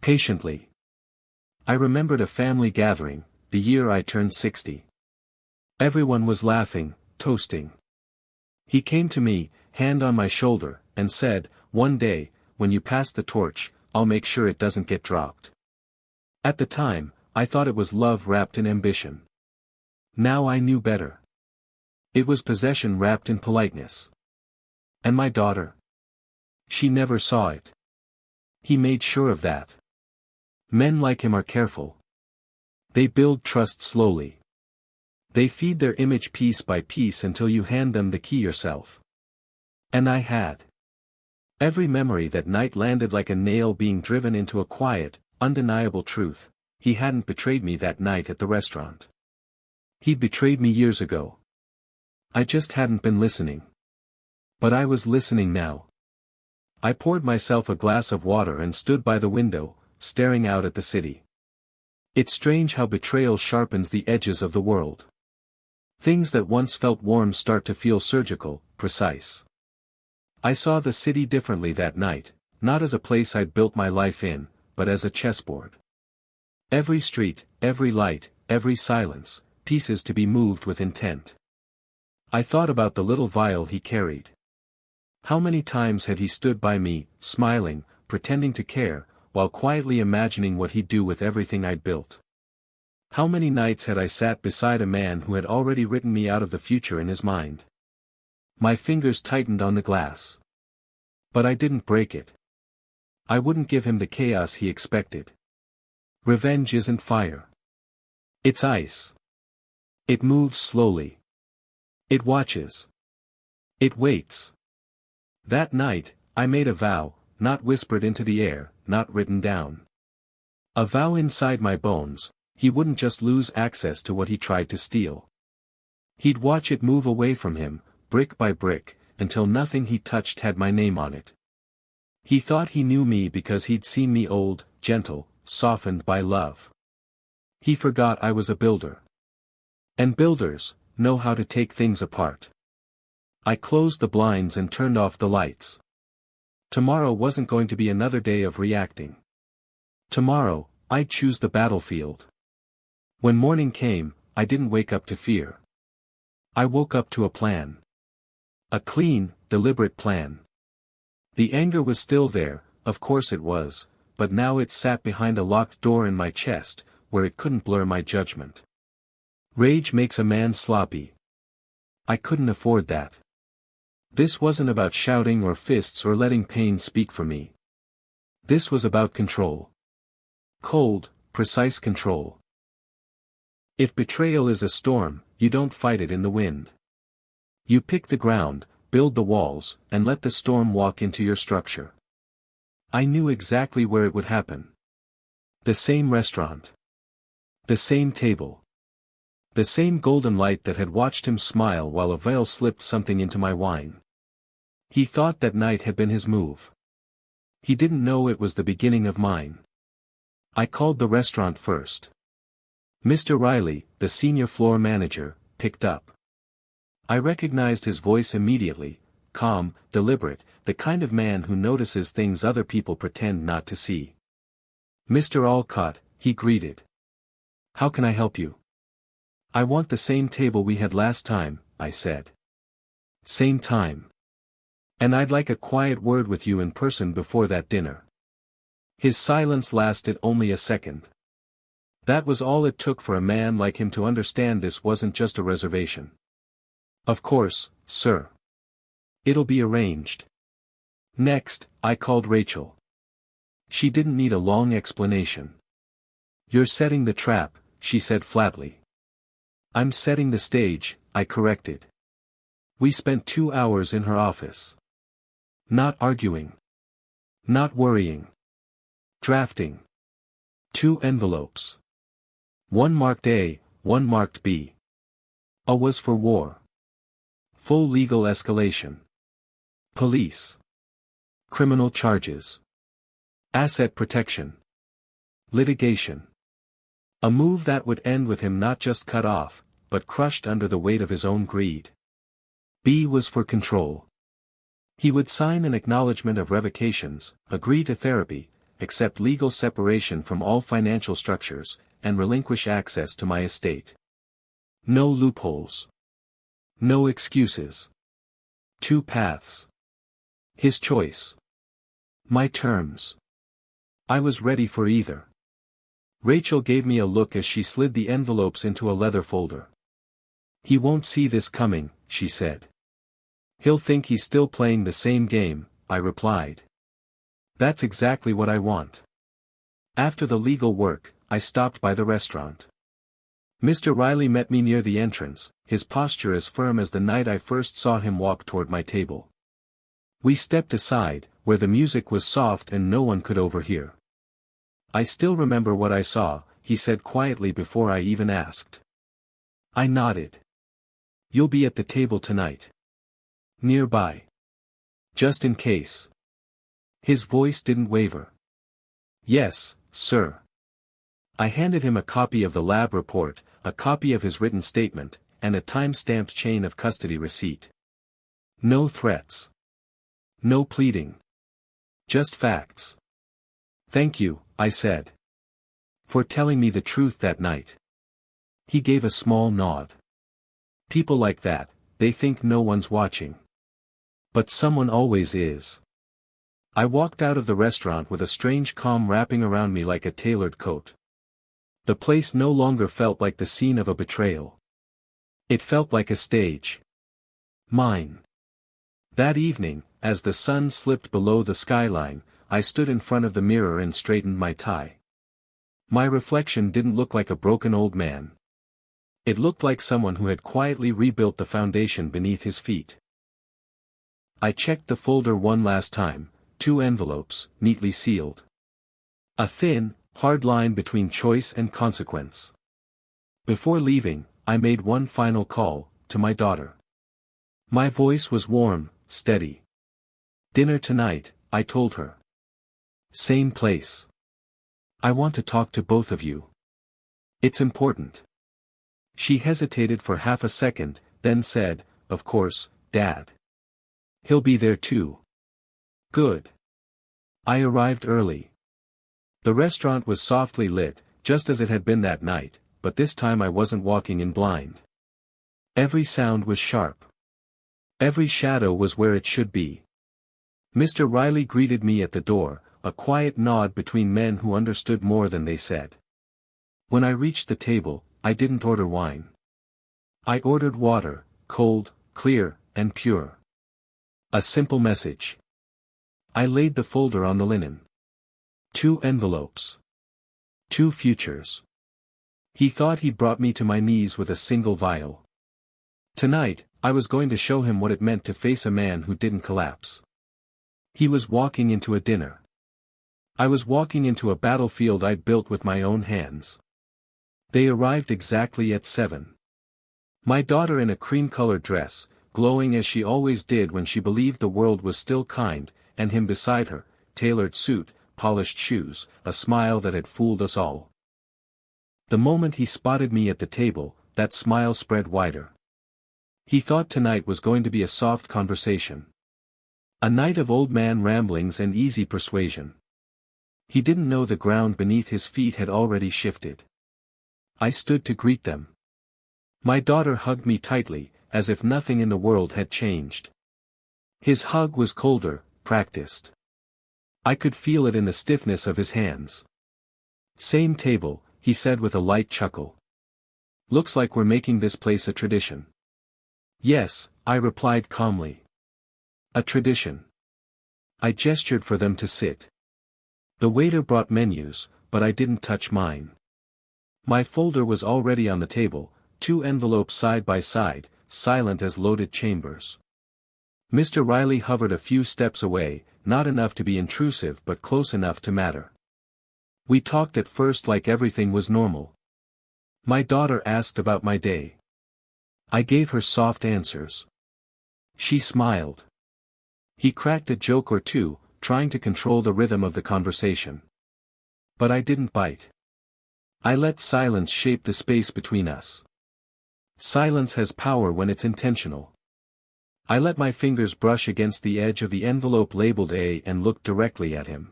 Patiently. I remembered a family gathering, the year I turned 60. Everyone was laughing, toasting. He came to me, hand on my shoulder, and said, "One day, when you pass the torch, I'll make sure it doesn't get dropped." At the time, I thought it was love wrapped in ambition. Now I knew better. It was possession wrapped in politeness. And my daughter? She never saw it. He made sure of that. Men like him are careful. They build trust slowly. They feed their image piece by piece until you hand them the key yourself. And I had. Every memory that night landed like a nail being driven into a quiet, undeniable truth. He hadn't betrayed me that night at the restaurant. He'd betrayed me years ago. I just hadn't been listening. But I was listening now. I poured myself a glass of water and stood by the window, staring out at the city. It's strange how betrayal sharpens the edges of the world. Things that once felt warm start to feel surgical, precise. I saw the city differently that night, not as a place I'd built my life in, but as a chessboard. Every street, every light, every silence, pieces to be moved with intent. I thought about the little vial he carried. How many times had he stood by me, smiling, pretending to care, while quietly imagining what he'd do with everything I'd built? How many nights had I sat beside a man who had already written me out of the future in his mind? My fingers tightened on the glass. But I didn't break it. I wouldn't give him the chaos he expected. Revenge isn't fire. It's ice. It moves slowly. It watches. It waits. That night, I made a vow, not whispered into the air, not written down. A vow inside my bones. He wouldn't just lose access to what he tried to steal. He'd watch it move away from him, brick by brick, until nothing he touched had my name on it. He thought he knew me because he'd seen me old, gentle, softened by love. He forgot I was a builder. And builders know how to take things apart. I closed the blinds and turned off the lights. Tomorrow wasn't going to be another day of reacting. Tomorrow, I'd choose the battlefield. When morning came, I didn't wake up to fear. I woke up to a plan. A clean, deliberate plan. The anger was still there, of course it was, but now it sat behind a locked door in my chest, where it couldn't blur my judgment. Rage makes a man sloppy. I couldn't afford that. This wasn't about shouting or fists or letting pain speak for me. This was about control. Cold, precise control. If betrayal is a storm, you don't fight it in the wind. You pick the ground, build the walls, and let the storm walk into your structure. I knew exactly where it would happen. The same restaurant. The same table. The same golden light that had watched him smile while a veil slipped something into my wine. He thought that night had been his move. He didn't know it was the beginning of mine. I called the restaurant first. Mr. Riley, the senior floor manager, picked up. I recognized his voice immediately, calm, deliberate, the kind of man who notices things other people pretend not to see. Mr. Alcott, he greeted. How can I help you? I want the same table we had last time, I said. Same time. And I'd like a quiet word with you in person before that dinner. His silence lasted only a second. That was all it took for a man like him to understand this wasn't just a reservation. Of course, sir. It'll be arranged. Next, I called Rachel. She didn't need a long explanation. You're setting the trap, she said flatly. I'm setting the stage, I corrected. We spent 2 hours in her office. Not arguing. Not worrying. Drafting. 2 envelopes. One marked A, one marked B. A was for war. Full legal escalation. Police. Criminal charges. Asset protection. Litigation. A move that would end with him not just cut off, but crushed under the weight of his own greed. B was for control. He would sign an acknowledgement of revocations, agree to therapy, accept legal separation from all financial structures, and relinquish access to my estate. No loopholes. No excuses. 2 paths. His choice. My terms. I was ready for either. Rachel gave me a look as she slid the envelopes into a leather folder. He won't see this coming, she said. He'll think he's still playing the same game, I replied. That's exactly what I want. After the legal work, I stopped by the restaurant. Mr. Riley met me near the entrance, his posture as firm as the night I first saw him walk toward my table. We stepped aside, where the music was soft and no one could overhear. I still remember what I saw, he said quietly before I even asked. I nodded. You'll be at the table tonight. Nearby. Just in case. His voice didn't waver. Yes, sir. I handed him a copy of the lab report, a copy of his written statement, and a time-stamped chain of custody receipt. No threats. No pleading. Just facts. Thank you, I said. For telling me the truth that night. He gave a small nod. People like that, they think no one's watching. But someone always is. I walked out of the restaurant with a strange calm wrapping around me like a tailored coat. The place no longer felt like the scene of a betrayal. It felt like a stage. Mine. That evening, as the sun slipped below the skyline, I stood in front of the mirror and straightened my tie. My reflection didn't look like a broken old man. It looked like someone who had quietly rebuilt the foundation beneath his feet. I checked the folder one last time, 2 envelopes, neatly sealed. A thin, hard line between choice and consequence. Before leaving, I made one final call, to my daughter. My voice was warm, steady. Dinner tonight, I told her. Same place. I want to talk to both of you. It's important. She hesitated for half a second, then said, Of course, Dad. He'll be there too. Good. I arrived early. The restaurant was softly lit, just as it had been that night, but this time I wasn't walking in blind. Every sound was sharp. Every shadow was where it should be. Mr. Riley greeted me at the door, a quiet nod between men who understood more than they said. When I reached the table, I didn't order wine. I ordered water, cold, clear, and pure. A simple message. I laid the folder on the linen. 2 envelopes. 2 futures. He thought he brought me to my knees with a single vial. Tonight, I was going to show him what it meant to face a man who didn't collapse. He was walking into a dinner. I was walking into a battlefield I'd built with my own hands. They arrived exactly at 7. My daughter in a cream-colored dress, glowing as she always did when she believed the world was still kind, and him beside her, tailored suit, polished shoes, a smile that had fooled us all. The moment he spotted me at the table, that smile spread wider. He thought tonight was going to be a soft conversation. A night of old man ramblings and easy persuasion. He didn't know the ground beneath his feet had already shifted. I stood to greet them. My daughter hugged me tightly, as if nothing in the world had changed. His hug was colder, practiced. I could feel it in the stiffness of his hands. Same table, he said with a light chuckle. Looks like we're making this place a tradition. Yes, I replied calmly. A tradition. I gestured for them to sit. The waiter brought menus, but I didn't touch mine. My folder was already on the table, 2 envelopes side by side, silent as loaded chambers. Mr. Riley hovered a few steps away, not enough to be intrusive but close enough to matter. We talked at first like everything was normal. My daughter asked about my day. I gave her soft answers. She smiled. He cracked a joke or two, trying to control the rhythm of the conversation. But I didn't bite. I let silence shape the space between us. Silence has power when it's intentional. I let my fingers brush against the edge of the envelope labeled A and looked directly at him.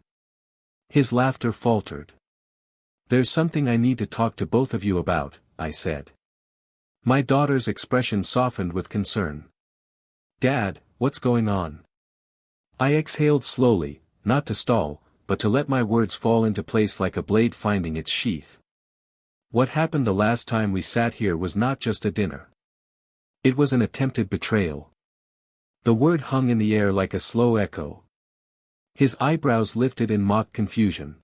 His laughter faltered. There's something I need to talk to both of you about, I said. My daughter's expression softened with concern. Dad, what's going on? I exhaled slowly, not to stall, but to let my words fall into place like a blade finding its sheath. What happened the last time we sat here was not just a dinner. It was an attempted betrayal. The word hung in the air like a slow echo. His eyebrows lifted in mock confusion.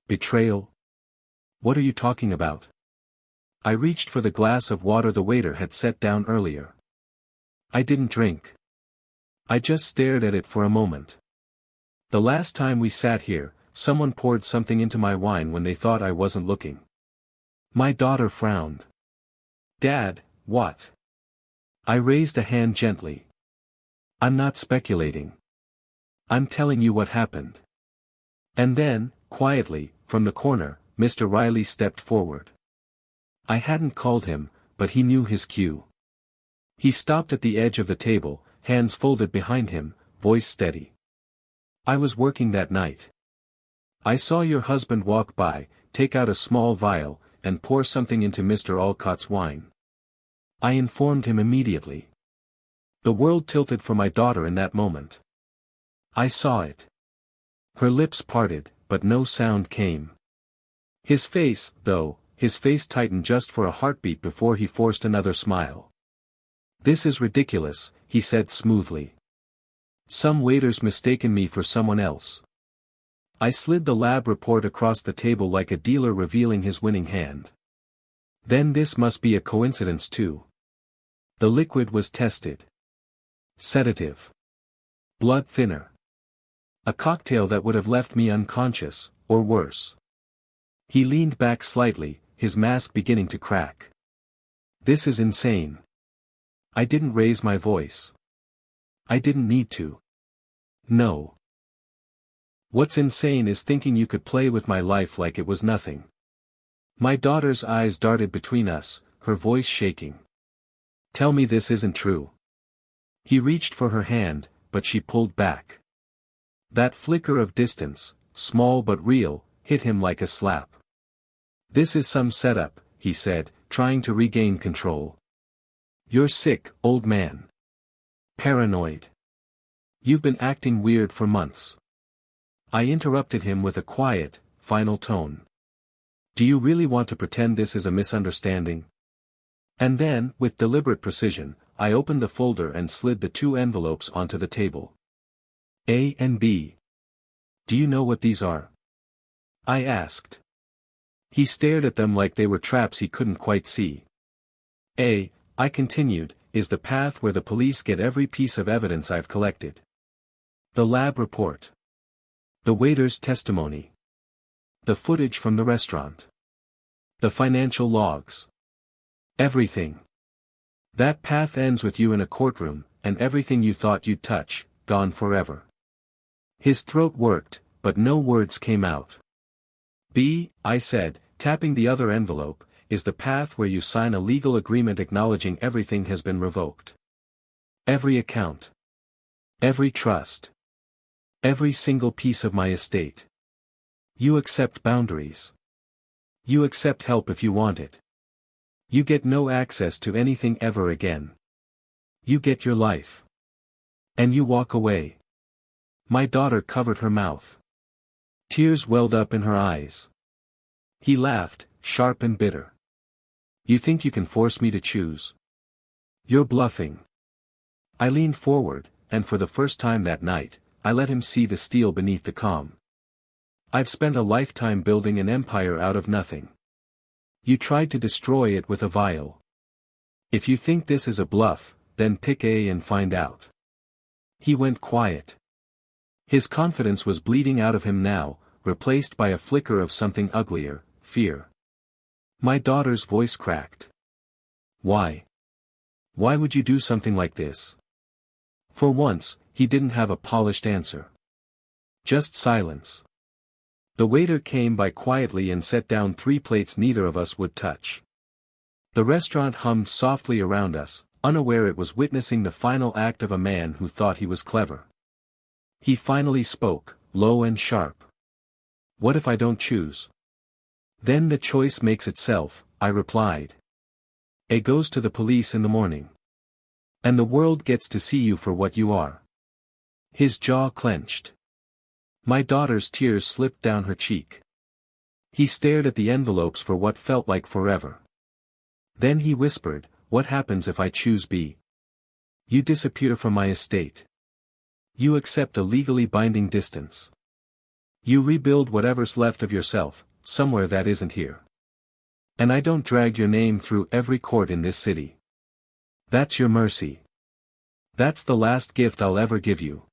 Betrayal? What are you talking about? I reached for the glass of water the waiter had set down earlier. I didn't drink. I just stared at it for a moment. The last time we sat here, someone poured something into my wine when they thought I wasn't looking. My daughter frowned. Dad, what? I raised a hand gently. I'm not speculating. I'm telling you what happened. And then, quietly, from the corner, Mr. Riley stepped forward. I hadn't called him, but he knew his cue. He stopped at the edge of the table, hands folded behind him, voice steady. I was working that night. I saw your husband walk by, take out a small vial, and pour something into Mr. Alcott's wine. I informed him immediately. The world tilted for my daughter in that moment. I saw it. Her lips parted, but no sound came. His face, though, his face tightened just for a heartbeat before he forced another smile. This is ridiculous, he said smoothly. Some waiter's mistaken me for someone else. I slid the lab report across the table like a dealer revealing his winning hand. Then this must be a coincidence too. The liquid was tested. Sedative. Blood thinner. A cocktail that would have left me unconscious, or worse. He leaned back slightly, his mask beginning to crack. This is insane. I didn't raise my voice. I didn't need to. No. What's insane is thinking you could play with my life like it was nothing. My daughter's eyes darted between us, her voice shaking. Tell me this isn't true. He reached for her hand, but she pulled back. That flicker of distance, small but real, hit him like a slap. This is some setup, he said, trying to regain control. You're sick, old man. Paranoid. You've been acting weird for months. I interrupted him with a quiet, final tone. Do you really want to pretend this is a misunderstanding? And then, with deliberate precision, I opened the folder and slid the 2 envelopes onto the table. A and B. Do you know what these are? I asked. He stared at them like they were traps he couldn't quite see. A, I continued, is the path where the police get every piece of evidence I've collected. The lab report. The waiter's testimony. The footage from the restaurant. The financial logs. Everything. That path ends with you in a courtroom, and everything you thought you'd touch, gone forever. His throat worked, but no words came out. B, I said, tapping the other envelope, is the path where you sign a legal agreement acknowledging everything has been revoked. Every account. Every trust. Every single piece of my estate. You accept boundaries. You accept help if you want it. You get no access to anything ever again. You get your life. And you walk away. My daughter covered her mouth. Tears welled up in her eyes. He laughed, sharp and bitter. You think you can force me to choose? You're bluffing. I leaned forward, and for the first time that night, I let him see the steel beneath the calm. I've spent a lifetime building an empire out of nothing. You tried to destroy it with a vial. If you think this is a bluff, then pick A and find out. He went quiet. His confidence was bleeding out of him now, replaced by a flicker of something uglier, fear. My daughter's voice cracked. Why? Why would you do something like this? For once, he didn't have a polished answer. Just silence. The waiter came by quietly and set down 3 plates neither of us would touch. The restaurant hummed softly around us, unaware it was witnessing the final act of a man who thought he was clever. He finally spoke, low and sharp. What if I don't choose? Then the choice makes itself, I replied. A goes to the police in the morning. And the world gets to see you for what you are. His jaw clenched. My daughter's tears slipped down her cheek. He stared at the envelopes for what felt like forever. Then he whispered, what happens if I choose B? You disappear from my estate. You accept a legally binding distance. You rebuild whatever's left of yourself, somewhere that isn't here. And I don't drag your name through every court in this city. That's your mercy. That's the last gift I'll ever give you.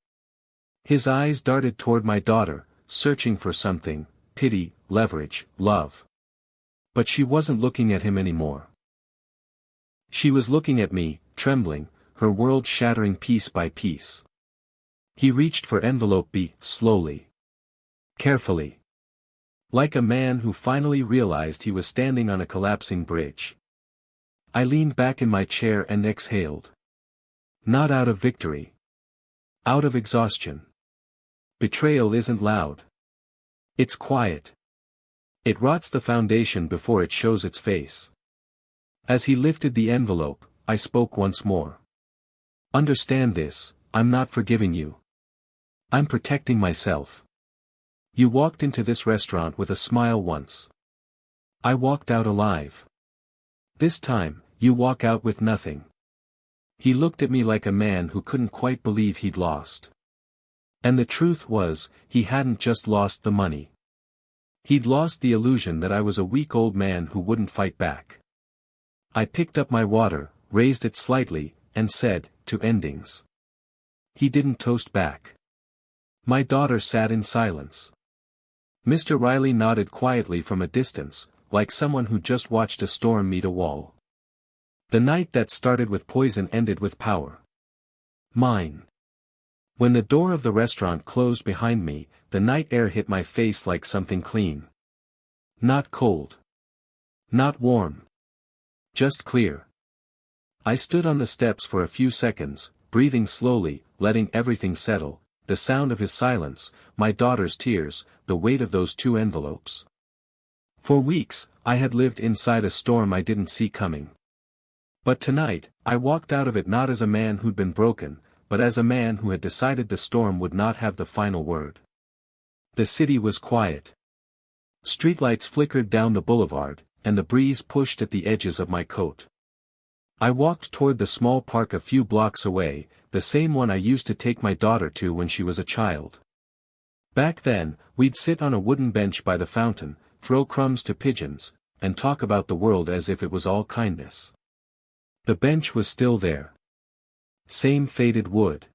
His eyes darted toward my daughter, searching for something: pity, leverage, love. But she wasn't looking at him anymore. She was looking at me, trembling, her world shattering piece by piece. He reached for envelope B, slowly. Carefully. Like a man who finally realized he was standing on a collapsing bridge. I leaned back in my chair and exhaled. Not out of victory. Out of exhaustion. Betrayal isn't loud. It's quiet. It rots the foundation before it shows its face. As he lifted the envelope, I spoke once more. Understand this, I'm not forgiving you. I'm protecting myself. You walked into this restaurant with a smile once. I walked out alive. This time, you walk out with nothing. He looked at me like a man who couldn't quite believe he'd lost. And the truth was, he hadn't just lost the money. He'd lost the illusion that I was a weak old man who wouldn't fight back. I picked up my water, raised it slightly, and said, "To endings." He didn't toast back. My daughter sat in silence. Mr. Riley nodded quietly from a distance, like someone who just watched a storm meet a wall. The night that started with poison ended with power. Mine. When the door of the restaurant closed behind me, the night air hit my face like something clean. Not cold. Not warm. Just clear. I stood on the steps for a few seconds, breathing slowly, letting everything settle, the sound of his silence, my daughter's tears, the weight of those 2 envelopes. For weeks, I had lived inside a storm I didn't see coming. But tonight, I walked out of it not as a man who'd been broken, but as a man who had decided the storm would not have the final word. The city was quiet. Streetlights flickered down the boulevard, and the breeze pushed at the edges of my coat. I walked toward the small park a few blocks away, the same one I used to take my daughter to when she was a child. Back then, we'd sit on a wooden bench by the fountain, throw crumbs to pigeons, and talk about the world as if it was all kindness. The bench was still there. Same faded wood.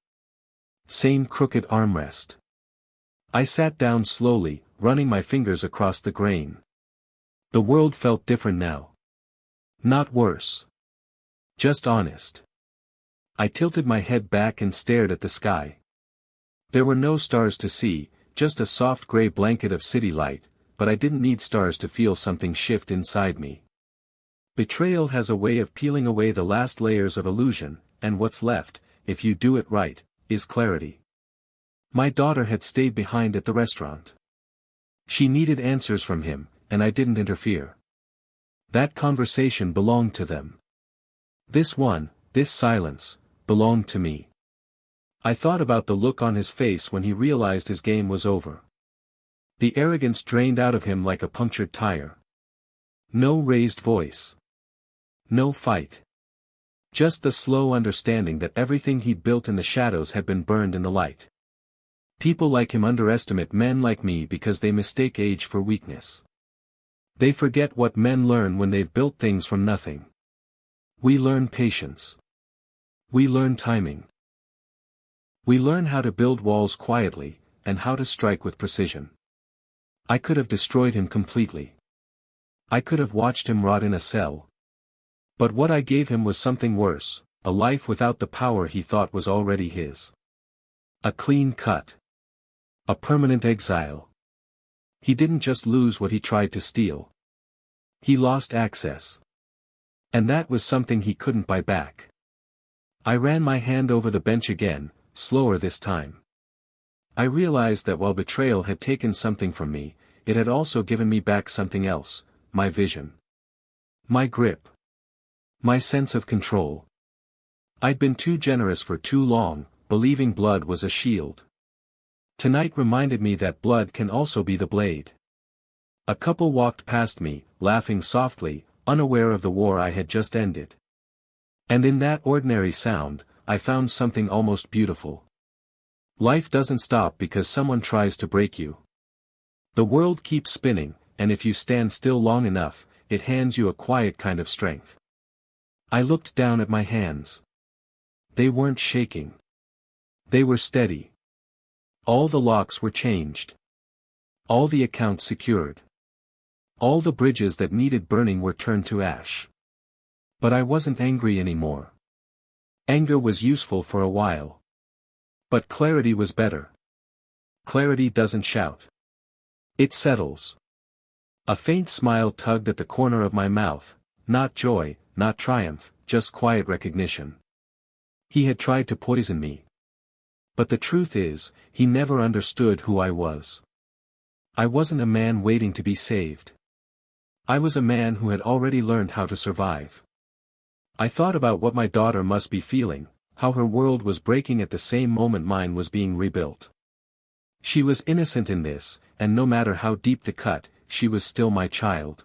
Same crooked armrest. I sat down slowly, running my fingers across the grain. The world felt different now. Not worse. Just honest. I tilted my head back and stared at the sky. There were no stars to see, just a soft gray blanket of city light, but I didn't need stars to feel something shift inside me. Betrayal has a way of peeling away the last layers of illusion, and what's left, if you do it right, is clarity. My daughter had stayed behind at the restaurant. She needed answers from him, and I didn't interfere. That conversation belonged to them. This silence, belonged to me. I thought about the look on his face when he realized his game was over. The arrogance drained out of him like a punctured tire. No raised voice. No fight. Just the slow understanding that everything he'd built in the shadows had been burned in the light. People like him underestimate men like me because they mistake age for weakness. They forget what men learn when they've built things from nothing. We learn patience. We learn timing. We learn how to build walls quietly, and how to strike with precision. I could have destroyed him completely. I could have watched him rot in a cell. But what I gave him was something worse, a life without the power he thought was already his. A clean cut. A permanent exile. He didn't just lose what he tried to steal. He lost access. And that was something he couldn't buy back. I ran my hand over the bench again, slower this time. I realized that while betrayal had taken something from me, it had also given me back something else, my vision. My grip. My sense of control. I'd been too generous for too long, believing blood was a shield. Tonight reminded me that blood can also be the blade. A couple walked past me, laughing softly, unaware of the war I had just ended. And in that ordinary sound, I found something almost beautiful. Life doesn't stop because someone tries to break you. The world keeps spinning, and if you stand still long enough, it hands you a quiet kind of strength. I looked down at my hands. They weren't shaking. They were steady. All the locks were changed. All the accounts secured. All the bridges that needed burning were turned to ash. But I wasn't angry anymore. Anger was useful for a while. But clarity was better. Clarity doesn't shout. It settles. A faint smile tugged at the corner of my mouth, not joy, not triumph, just quiet recognition. He had tried to poison me. But the truth is, he never understood who I was. I wasn't a man waiting to be saved. I was a man who had already learned how to survive. I thought about what my daughter must be feeling, how her world was breaking at the same moment mine was being rebuilt. She was innocent in this, and no matter how deep the cut, she was still my child.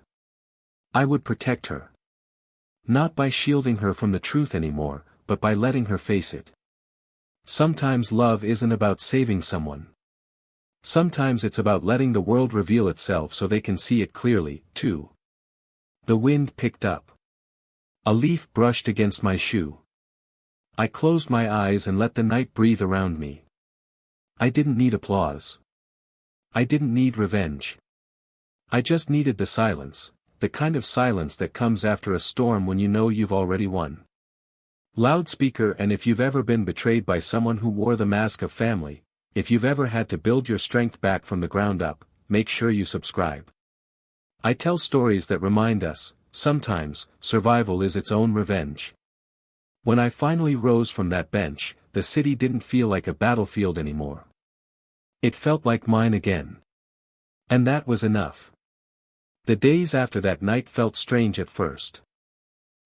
I would protect her. Not by shielding her from the truth anymore, but by letting her face it. Sometimes love isn't about saving someone. Sometimes it's about letting the world reveal itself so they can see it clearly, too. The wind picked up. A leaf brushed against my shoe. I closed my eyes and let the night breathe around me. I didn't need applause. I didn't need revenge. I just needed the silence, the kind of silence that comes after a storm when you know you've already won. Loudspeaker. And if you've ever been betrayed by someone who wore the mask of family, if you've ever had to build your strength back from the ground up, make sure you subscribe. I tell stories that remind us, sometimes, survival is its own revenge. When I finally rose from that bench, the city didn't feel like a battlefield anymore. It felt like mine again. And that was enough. The days after that night felt strange at first.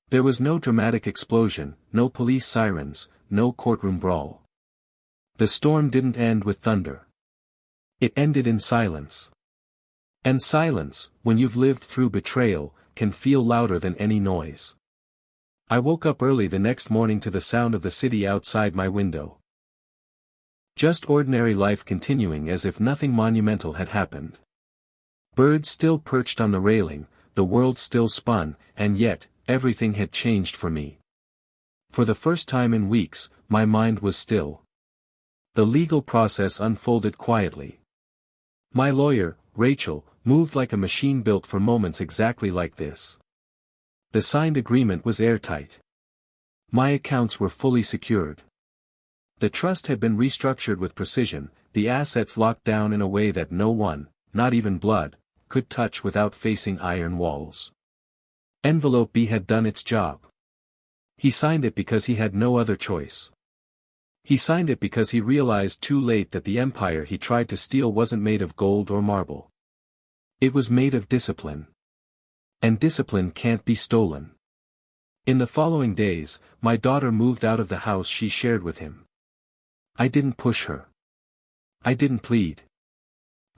There was no dramatic explosion, no police sirens, no courtroom brawl. The storm didn't end with thunder. It ended in silence. And silence, when you've lived through betrayal, can feel louder than any noise. I woke up early the next morning to the sound of the city outside my window. Just ordinary life continuing as if nothing monumental had happened. Birds still perched on the railing, the world still spun, and yet, everything had changed for me. For the first time in weeks, my mind was still. The legal process unfolded quietly. My lawyer, Rachel, moved like a machine built for moments exactly like this. The signed agreement was airtight. My accounts were fully secured. The trust had been restructured with precision, the assets locked down in a way that no one, not even blood, could touch without facing iron walls. Envelope B had done its job. He signed it because he had no other choice. He signed it because he realized too late that the empire he tried to steal wasn't made of gold or marble. It was made of discipline. And discipline can't be stolen. In the following days, my daughter moved out of the house she shared with him. I didn't push her. I didn't plead.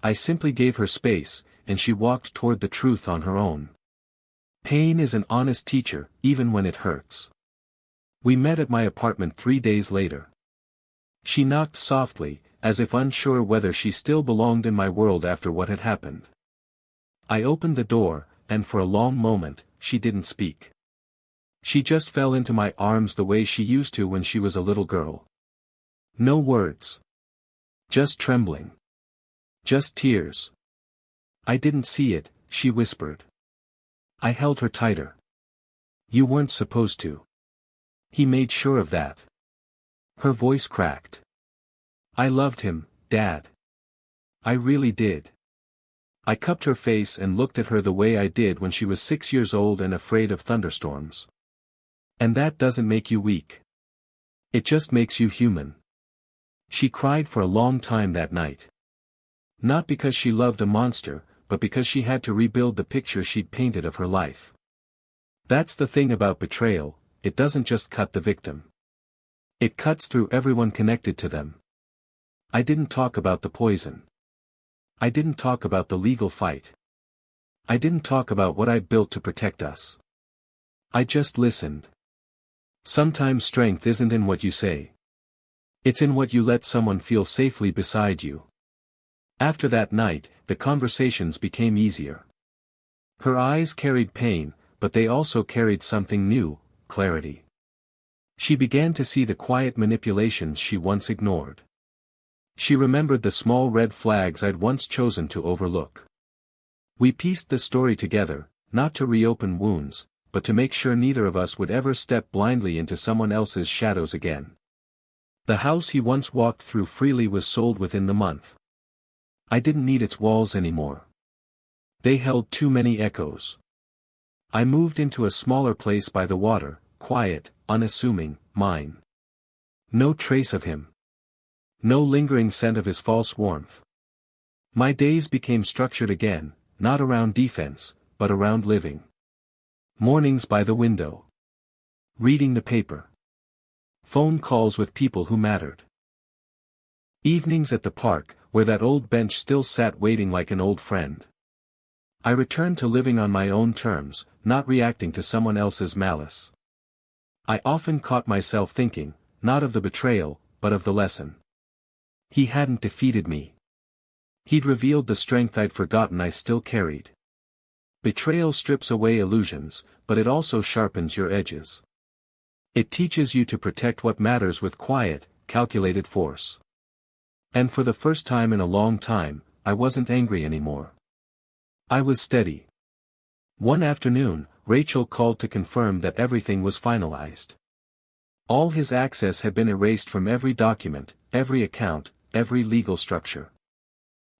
I simply gave her space, and she walked toward the truth on her own. Pain is an honest teacher, even when it hurts. We met at my apartment 3 days later. She knocked softly, as if unsure whether she still belonged in my world after what had happened. I opened the door, and for a long moment, she didn't speak. She just fell into my arms the way she used to when she was a little girl. No words. Just trembling. Just tears. I didn't see it, she whispered. I held her tighter. You weren't supposed to. He made sure of that. Her voice cracked. I loved him, Dad. I really did. I cupped her face and looked at her the way I did when she was 6 years old and afraid of thunderstorms. And that doesn't make you weak. It just makes you human. She cried for a long time that night. Not because she loved a monster, but because she had to rebuild the picture she'd painted of her life. That's the thing about betrayal, it doesn't just cut the victim. It cuts through everyone connected to them. I didn't talk about the poison. I didn't talk about the legal fight. I didn't talk about what I'd built to protect us. I just listened. Sometimes strength isn't in what you say. It's in what you let someone feel safely beside you. After that night, the conversations became easier. Her eyes carried pain, but they also carried something new, clarity. She began to see the quiet manipulations she once ignored. She remembered the small red flags I'd once chosen to overlook. We pieced the story together, not to reopen wounds, but to make sure neither of us would ever step blindly into someone else's shadows again. The house he once walked through freely was sold within the month. I didn't need its walls anymore. They held too many echoes. I moved into a smaller place by the water, quiet, unassuming, mine. No trace of him. No lingering scent of his false warmth. My days became structured again, not around defense, but around living. Mornings by the window. Reading the paper. Phone calls with people who mattered. Evenings at the park, where that old bench still sat waiting like an old friend. I returned to living on my own terms, not reacting to someone else's malice. I often caught myself thinking, not of the betrayal, but of the lesson. He hadn't defeated me. He'd revealed the strength I'd forgotten I still carried. Betrayal strips away illusions, but it also sharpens your edges. It teaches you to protect what matters with quiet, calculated force. And for the first time in a long time, I wasn't angry anymore. I was steady. One afternoon, Rachel called to confirm that everything was finalized. All his access had been erased from every document, every account, every legal structure.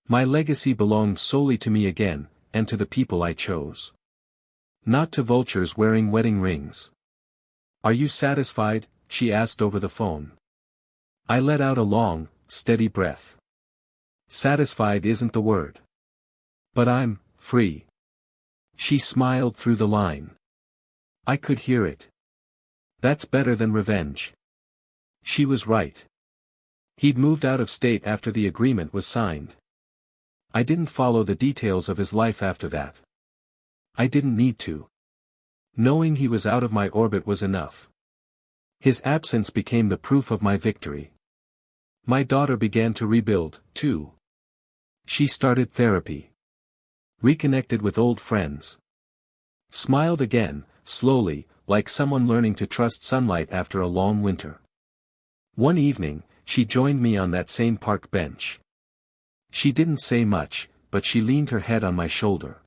My legacy belonged solely to me again, and to the people I chose. Not to vultures wearing wedding rings. "Are you satisfied?" she asked over the phone. I let out a long, steady breath. Satisfied isn't the word. But I'm free. She smiled through the line. I could hear it. That's better than revenge. She was right. He'd moved out of state after the agreement was signed. I didn't follow the details of his life after that. I didn't need to. Knowing he was out of my orbit was enough. His absence became the proof of my victory. My daughter began to rebuild, too. She started therapy. Reconnected with old friends. Smiled again, slowly, like someone learning to trust sunlight after a long winter. One evening, she joined me on that same park bench. She didn't say much, but she leaned her head on my shoulder.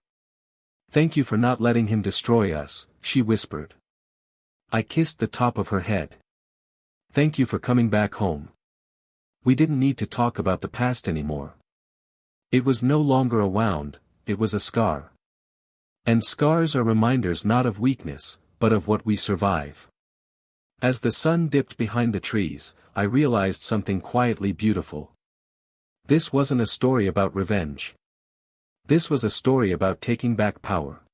"Thank you for not letting him destroy us," she whispered. I kissed the top of her head. "Thank you for coming back home." We didn't need to talk about the past anymore. It was no longer a wound, it was a scar. And scars are reminders not of weakness, but of what we survive. As the sun dipped behind the trees, I realized something quietly beautiful. This wasn't a story about revenge. This was a story about taking back power.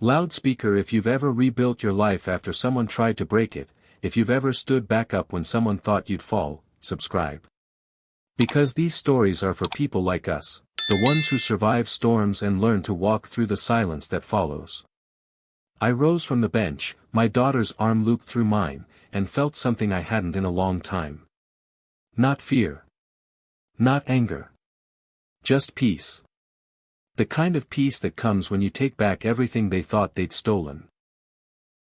Loudspeaker, if you've ever rebuilt your life after someone tried to break it, if you've ever stood back up when someone thought you'd fall, subscribe. Because these stories are for people like us, the ones who survive storms and learn to walk through the silence that follows. I rose from the bench, my daughter's arm looped through mine, and felt something I hadn't in a long time. Not fear. Not anger. Just peace. The kind of peace that comes when you take back everything they thought they'd stolen.